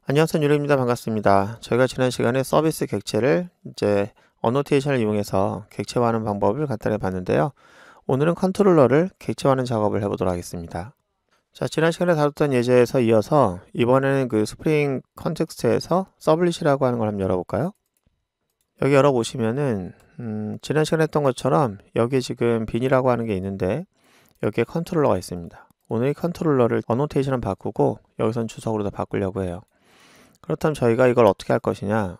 안녕하세요. 유리입니다. 반갑습니다. 저희가 지난 시간에 서비스 객체를 어노테이션을 이용해서 객체화하는 방법을 간단히 봤는데요. 오늘은 컨트롤러를 객체화하는 작업을 해보도록 하겠습니다. 자, 지난 시간에 다뤘던 예제에서 이어서 이번에는 그 스프링 컨텍스트에서 서블릿이라고 하는 걸 한번 열어볼까요? 여기 열어보시면은 지난 시간에 했던 것처럼 여기 지금 빈이라고 하는 게 있는데 여기에 컨트롤러가 있습니다. 오늘 이 컨트롤러를 어노테이션을 바꾸고 여기선 주석으로 다 바꾸려고 해요. 그렇다면 저희가 이걸 어떻게 할 것이냐,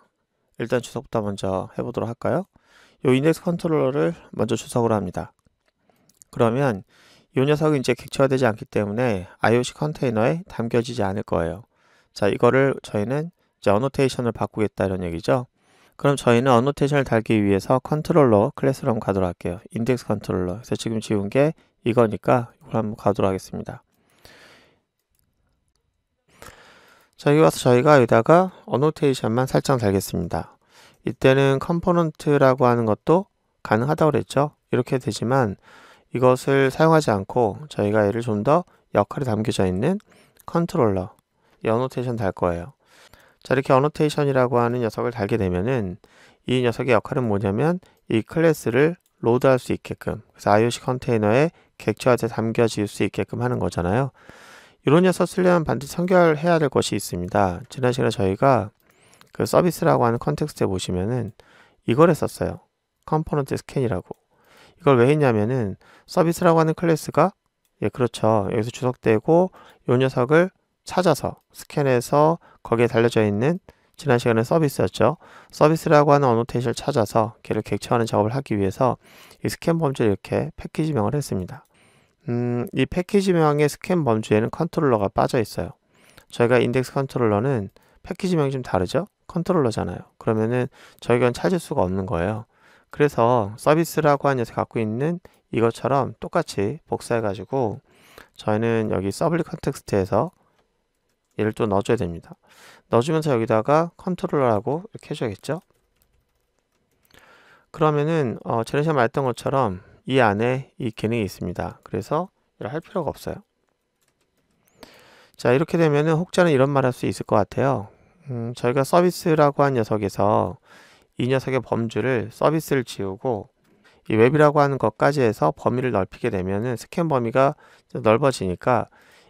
일단 주석부터 먼저 해보도록 할까요? 이 인덱스 컨트롤러를 먼저 주석으로 합니다. 그러면 이 녀석이 이제 객체화되지 않기 때문에 IOC 컨테이너에 담겨지지 않을 거예요. 자, 이거를 저희는 이제 어노테이션을 바꾸겠다 이런 얘기죠. 그럼 저희는 어노테이션을 달기 위해서 컨트롤러 클래스로 한번 가도록 할게요. 인덱스 컨트롤러. 그래서 지금 지운 게 이거니까 이걸 한번 가도록 하겠습니다. 자, 여기 와서 저희가 여기다가 어노테이션만 살짝 달겠습니다. 이때는 컴포넌트라고 하는 것도 가능하다고 그랬죠. 이렇게 되지만 이것을 사용하지 않고 저희가 얘를 좀 더 역할이 담겨져 있는 컨트롤러, 이 어노테이션 달 거예요. 자, 이렇게 어노테이션이라고 하는 녀석을 달게 되면은 이 녀석의 역할은 뭐냐면 이 클래스를 로드할 수 있게끔, 그래서 IOC 컨테이너에 객체화돼 담겨질 수 있게끔 하는 거잖아요. 이런 녀석 쓰려면 반드시 선결해야 될 것이 있습니다. 지난 시간에 저희가 그 서비스라고 하는 컨텍스트에 보시면은 이걸 했었어요. 컴포넌트 스캔이라고. 이걸 왜 했냐면은 서비스라고 하는 클래스가 그렇죠. 여기서 주석되고 이 녀석을 찾아서 스캔해서 거기에 달려져 있는 지난 시간에 서비스였죠. 서비스라고 하는 어노테이션을 찾아서 걔를 객체화하는 작업을 하기 위해서 이 스캔 범주를 이렇게 패키지명을 했습니다. 이 패키지명의 스캔 범주에는 컨트롤러가 빠져 있어요. 저희가 인덱스 컨트롤러는 패키지명이 좀 다르죠? 컨트롤러잖아요. 그러면은 저희가 찾을 수가 없는 거예요. 그래서 서비스라고 하는 녀석이 갖고 있는 이것처럼 똑같이 복사해가지고 저희는 여기 서블릿 컨텍스트에서 얘를 또 넣어줘야 됩니다. 넣어주면서 여기다가 컨트롤러라고 이렇게 해줘야겠죠? 그러면은 지난 시간에 말했던 것처럼 이 안에 이 기능이 있습니다. 그래서 이걸 할 필요가 없어요. 자, 이렇게 되면은 혹자는 이런 말 할 수 있을 것 같아요. 저희가 서비스라고 한 녀석에서 이 녀석의 범주를 서비스를 지우고 이 웹이라고 하는 것까지 해서 범위를 넓히게 되면은 스캔 범위가 넓어지니까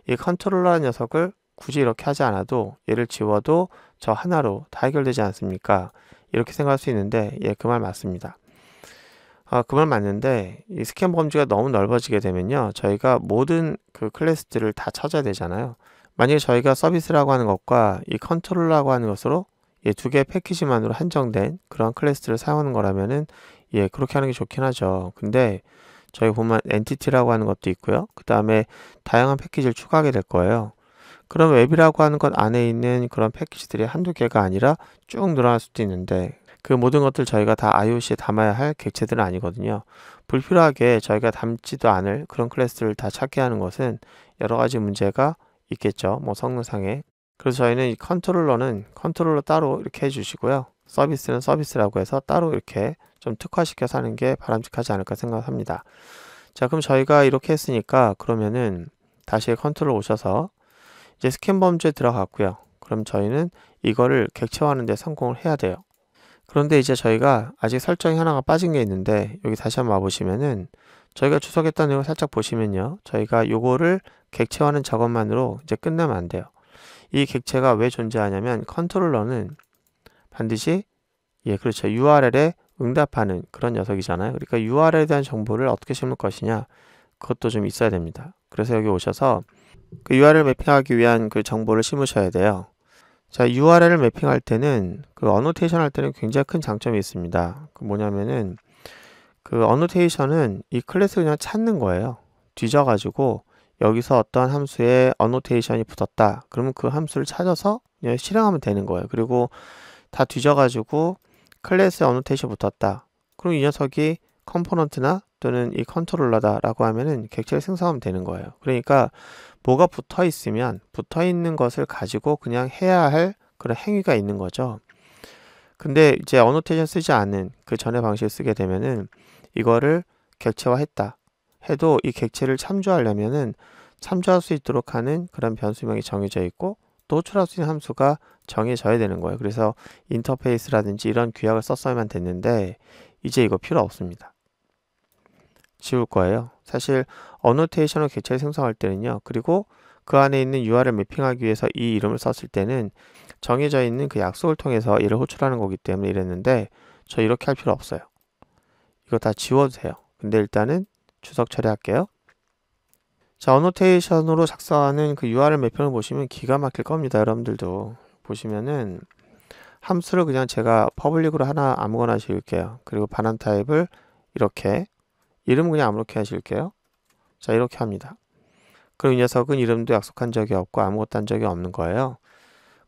이 컨트롤러라는 녀석을 굳이 이렇게 하지 않아도 얘를 지워도 저 하나로 다 해결되지 않습니까? 이렇게 생각할 수 있는데 그 말 맞습니다. 그 말 맞는데 이 스캔 범위가 너무 넓어지게 되면요, 저희가 모든 그 클래스들을 다 찾아야 되잖아요. 만약에 저희가 서비스라고 하는 것과 이 컨트롤러라고 하는 것으로 두 개의 패키지만으로 한정된 그런 클래스들을 사용하는 거라면은 그렇게 하는 게 좋긴 하죠. 근데 저희 보면 엔티티라고 하는 것도 있고요. 그 다음에 다양한 패키지를 추가하게 될 거예요. 그럼 웹이라고 하는 것 안에 있는 그런 패키지들이 한두 개가 아니라 쭉 늘어날 수도 있는데 그 모든 것들 저희가 다 IOC에 담아야 할 객체들은 아니거든요. 불필요하게 저희가 담지도 않을 그런 클래스들을 다 찾게 하는 것은 여러 가지 문제가 있겠죠. 뭐 성능상에. 그래서 저희는 이 컨트롤러는 컨트롤러 따로 이렇게 해주시고요. 서비스는 서비스라고 해서 따로 이렇게 좀 특화시켜서 하는 게 바람직하지 않을까 생각합니다. 자, 그럼 저희가 이렇게 했으니까 그러면은 다시 컨트롤 오셔서 이제 스캔 범주에 들어갔고요. 그럼 저희는 이거를 객체화하는 데 성공을 해야 돼요. 그런데 이제 저희가 아직 설정이 하나가 빠진 게 있는데 여기 다시 한번 와보시면은 저희가 주석했던 내용을 살짝 보시면요, 저희가 요거를 객체화하는 작업만으로 이제 끝내면 안 돼요. 이 객체가 왜 존재하냐면 컨트롤러는 반드시 그렇죠, URL에 응답하는 그런 녀석이잖아요. 그러니까 URL에 대한 정보를 어떻게 심을 것이냐, 그것도 좀 있어야 됩니다. 그래서 여기 오셔서 그 URL 매핑하기 위한 그 정보를 심으셔야 돼요. 자, URL을 매핑할 때는 그 어노테이션 할 때는 굉장히 큰 장점이 있습니다. 그 뭐냐면은 그 어노테이션은 이 클래스 그냥 찾는 거예요. 뒤져가지고 여기서 어떤 함수에 어노테이션이 붙었다. 그러면 그 함수를 찾아서 그냥 실행하면 되는 거예요. 그리고 다 뒤져가지고 클래스에 어노테이션 붙었다. 그럼 이 녀석이 컴포넌트나 또는 이 컨트롤러다 라고 하면은 객체를 생성하면 되는 거예요. 그러니까 뭐가 붙어 있으면 붙어 있는 것을 가지고 그냥 해야 할 그런 행위가 있는 거죠. 근데 이제 어노테이션 쓰지 않는 그 전의 방식을 쓰게 되면은 이거를 객체화했다 해도 이 객체를 참조하려면은 참조할 수 있도록 하는 그런 변수명이 정해져 있고 또 호출할 수 있는 함수가 정해져야 되는 거예요. 그래서 인터페이스라든지 이런 규약을 썼어야만 됐는데 이제 이거 필요 없습니다. 지울 거예요. 사실 어노테이션을 객체를 생성할 때는요. 그리고 그 안에 있는 URL 매핑하기 위해서 이 이름을 썼을 때는 정해져 있는 그 약속을 통해서 얘를 호출하는 거기 때문에 이랬는데 저 이렇게 할 필요 없어요. 이거 다 지워도 돼요. 근데 일단은 주석 처리할게요. 자, 어노테이션으로 작성하는 그 URL 매핑을 보시면 기가 막힐 겁니다. 여러분들도 보시면은 함수를 그냥 제가 퍼블릭으로 하나 아무거나 지을게요. 그리고 반환 타입을 이렇게 이름 그냥 아무렇게 하실게요. 자, 이렇게 합니다. 그럼 이 녀석은 이름도 약속한 적이 없고 아무것도 한 적이 없는 거예요.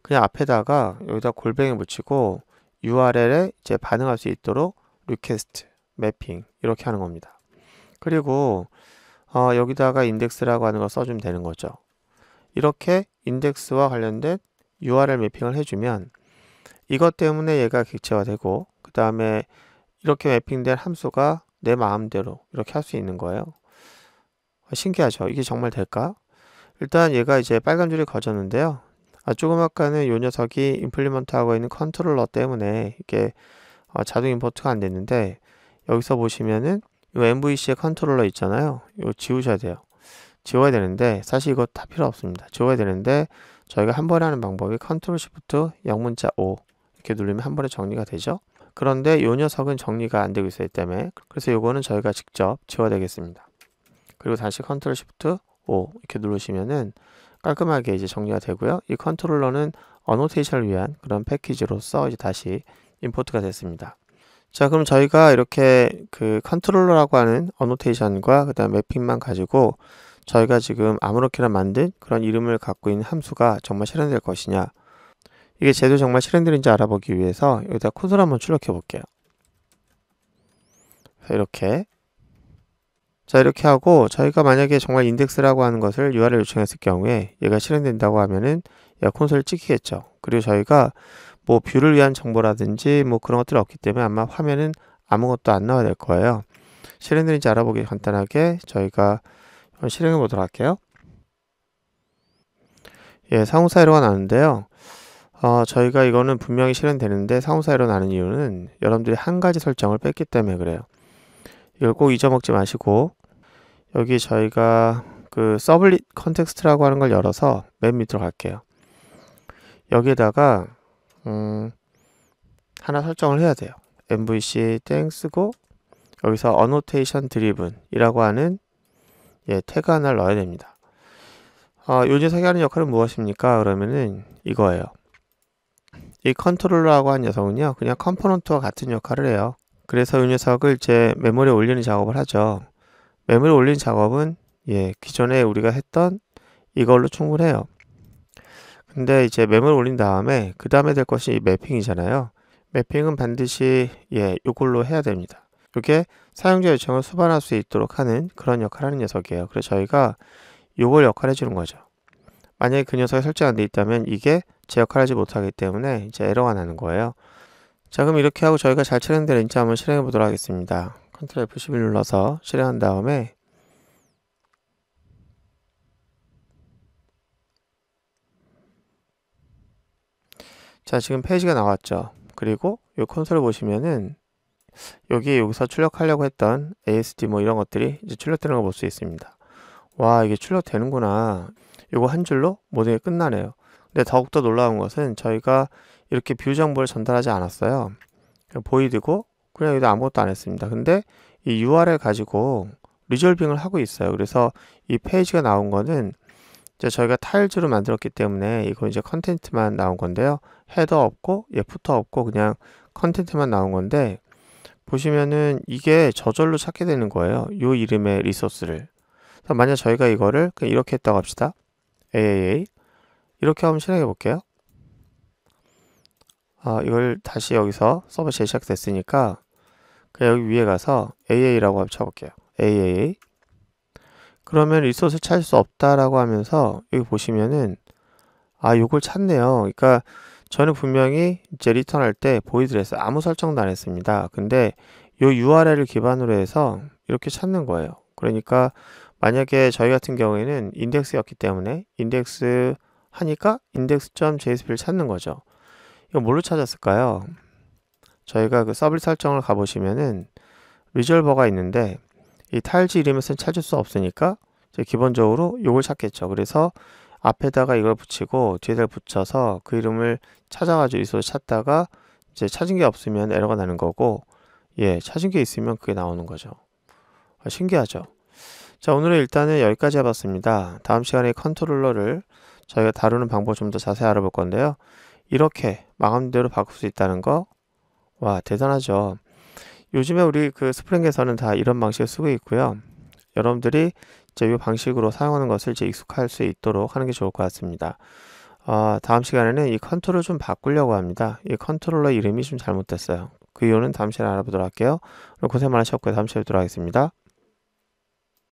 그냥 앞에다가 여기다 골뱅이 붙이고 URL에 이제 반응할 수 있도록 리퀘스트, 매핑 이렇게 하는 겁니다. 그리고 여기다가 인덱스라고 하는 걸 써주면 되는 거죠. 이렇게 인덱스와 관련된 URL 매핑을 해주면 이것 때문에 얘가 객체화되고 그 다음에 이렇게 매핑된 함수가 내 마음대로 이렇게 할 수 있는 거예요. 신기하죠? 이게 정말 될까? 일단 얘가 이제 빨간 줄이 거졌는데요. 조금 아까는 이 녀석이 임플리먼트 하고 있는 컨트롤러 때문에 이게 자동 임포트가 안 됐는데 여기서 보시면은 이 MVC의 컨트롤러 있잖아요. 이거 지우셔야 돼요. 지워야 되는데 사실 이거 다 필요 없습니다. 지워야 되는데 저희가 한 번에 하는 방법이 컨트롤 시프트 영문자 O 이렇게 누르면 한 번에 정리가 되죠. 그런데 이 녀석은 정리가 안 되고 있어야 때문에 그래서 이거는 저희가 직접 지워야 되겠습니다. 그리고 다시 컨트롤 시프트 O 이렇게 누르시면은 깔끔하게 이제 정리가 되고요. 이 컨트롤러는 어노테이션을 위한 그런 패키지로서 이제 다시 임포트가 됐습니다. 자, 그럼 저희가 이렇게 그 컨트롤러라고 하는 어노테이션과 그 다음 매핑만 가지고 저희가 지금 아무렇게나 만든 그런 이름을 갖고 있는 함수가 정말 실행될 것이냐, 이게 제대로 정말 실행되는지 알아보기 위해서 여기다 코드를 한번 출력해 볼게요. 이렇게 자, 이렇게 하고 저희가 만약에 정말 인덱스라고 하는 것을 URL 요청했을 경우에 얘가 실행된다고 하면은 얘가 콘솔을 찍히겠죠. 그리고 저희가 뭐 뷰를 위한 정보라든지 뭐 그런 것들이 없기 때문에 아마 화면은 아무것도 안 나와야 될 거예요. 실행되는지 알아보기 간단하게 저희가 실행해 보도록 할게요. 예, 상호사 에러가 나는데요. 저희가 이거는 분명히 실행되는데 상호사 에러 나는 이유는 여러분들이 한 가지 설정을 뺐기 때문에 그래요. 이걸 꼭 잊어먹지 마시고 여기 저희가 그 서블릿 컨텍스트라고 하는 걸 열어서 맨 밑으로 갈게요. 여기에다가 하나 설정을 해야 돼요. MVC 땡 쓰고 여기서 annotation driven 이라고 하는 태그 하나를 넣어야 됩니다. 요 녀석이 하는 역할은 무엇입니까? 그러면은 이거예요. 이 컨트롤러라고 하는 녀석은요, 그냥 컴포넌트와 같은 역할을 해요. 그래서 이 녀석을 이제 메모리에 올리는 작업을 하죠. 메모리에 올리는 작업은 기존에 우리가 했던 이걸로 충분해요. 근데 이제 메모리에 올린 다음에 그 다음에 될 것이 이 매핑이잖아요. 매핑은 반드시 이걸로 해야 됩니다. 이게 사용자 요청을 수반할 수 있도록 하는 그런 역할을 하는 녀석이에요. 그래서 저희가 이걸 역할을 해주는 거죠. 만약에 그 녀석이 설정 안 돼 있다면 이게 제 역할을 하지 못하기 때문에 이제 에러가 나는 거예요. 자, 그럼 이렇게 하고 저희가 잘 실행되는지 한번 실행해 보도록 하겠습니다. 컨트롤 F11 눌러서 실행한 다음에 자, 지금 페이지가 나왔죠. 그리고 이 콘솔을 보시면은 여기서 출력하려고 했던 ASD 뭐 이런 것들이 이제 출력되는 걸 볼 수 있습니다. 와, 이게 출력되는구나. 이거 한 줄로 모든 게 끝나네요. 근데 더욱더 놀라운 것은 저희가 이렇게 뷰 정보를 전달하지 않았어요. 보이드고 그냥 여기다 아무것도 안 했습니다. 근데 이 URL 가지고 리졸빙을 하고 있어요. 그래서 이 페이지가 나온 거는 이제 저희가 타일즈로 만들었기 때문에 이거 이제 컨텐츠만 나온 건데요. 헤더 없고 푸터 없고 그냥 컨텐츠만 나온 건데 보시면은 이게 저절로 찾게 되는 거예요. 이 이름의 리소스를. 그래서 만약 저희가 이거를 그냥 이렇게 했다고 합시다. AAA 이렇게 한번 실행해 볼게요. 이걸 다시 여기서 서버 재시작됐으니까 그냥 여기 위에 가서 AA라고 한번 쳐볼게요. AAA 그러면 리소스 찾을 수 없다라고 하면서 여기 보시면은 요걸 찾네요. 그러니까 저는 분명히 이제 리턴할 때 보이드를 했어요. 아무 설정도 안 했습니다. 근데 요 URL을 기반으로 해서 이렇게 찾는 거예요. 그러니까 만약에 저희 같은 경우에는 인덱스였기 때문에 인덱스 하니까 index.jsp를 찾는 거죠. 이거 뭘로 찾았을까요? 저희가 그 서비스 설정을 가보시면은 리졸버가 있는데 이 타일즈 이름에서는 찾을 수 없으니까 이제 기본적으로 이걸 찾겠죠. 그래서 앞에다가 이걸 붙이고 뒤에다 붙여서 그 이름을 찾아가지고 이소를 찾다가 이제 찾은 게 없으면 에러가 나는 거고, 예, 찾은 게 있으면 그게 나오는 거죠. 신기하죠? 자, 오늘은 일단은 여기까지 해봤습니다. 다음 시간에 컨트롤러를 저희가 다루는 방법을 좀 더 자세히 알아볼 건데요. 이렇게 마음대로 바꿀 수 있다는 거, 와, 대단하죠. 요즘에 우리 그 스프링에서는 다 이런 방식을 쓰고 있고요. 여러분들이 이제 이 방식으로 사용하는 것을 이제 익숙할 수 있도록 하는 게 좋을 것 같습니다. 다음 시간에는 이 컨트롤을 좀 바꾸려고 합니다. 이 컨트롤러 이름이 좀 잘못됐어요. 그 이유는 다음 시간에 알아보도록 할게요. 고생 많으셨고요. 다음 시간에 뵙도록 하겠습니다.